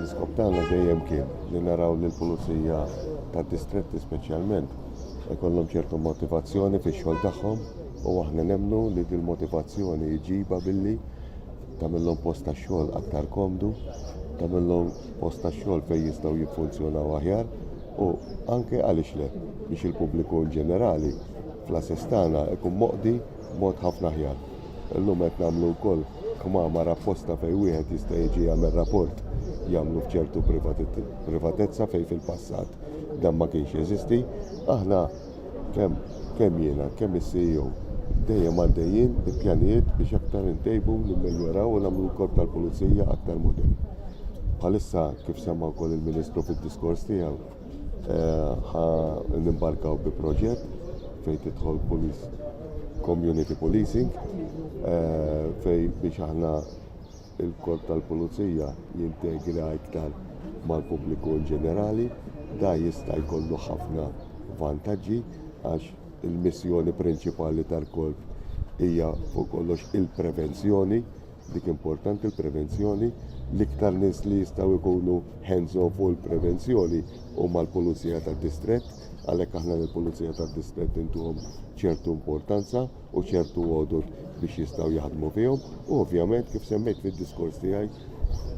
l-iskop tagħna dejjem kien li naraw li l-pulizija tad-distretti speċjalment ikollhom ċertu motivazzjoni fix-xogħol tagħhom u aħna nemmnu li din motivazzjoni jġibha billi tagħmilhom post tax-xogħol aktar komdu, tagħmilhom post tax-xogħol fejn jistgħu jiffunzjonaw aħjar u anke għaliex le biex il-pubbliku ġenerali fl-assistana ikun moqdi mod ħafna aħjar. Illum qed nagħmlu wkoll kmamar apposta fejn wieħed jista' jiġi jagħmel rapport jagħmlu f'ċertu privatezza fejn fil-passat dan ma kienx jeżisti. Aħna kemm jiena, kemm is-CEO dejjem għaddejjin bi pjanijiet biex aktar intejbu nimmejjoraw u nagħmlu l-korp tal-pulizija aktar modern. Bħalissa kif semma wkoll il-Ministru fid-diskors tiegħu nimbarkaw bi proġett fejn tidħol community policing fejn biex aħna il-korp tal-pulizija jintegra iktar mal-pubbliku ġenerali, da jista' jkollu ħafna vantaġġi għax il-missjoni prinċipali tal-korp hija fuq kollox il-prevenzjoni, dik importanti il-prevenzjoni, l-iktar nies li jistgħu jkunu hands-off fuq il-prevenzjoni huma l-Pulizija tad-Distrett, għalhekk aħna lill-Pulizija tad-Distrett intuhom ċertu importanza u ċertu għodod biex jistgħu jaħdmu fihom u ovvjament kif semmejt fid-diskors tiegħi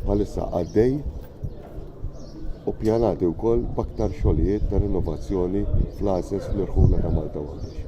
bħalissa għaddej u pjanati wkoll b'aktar xogħlijiet ta' rinnovazzjoni fl-assess fl-irħula ta' Malta Għawdex.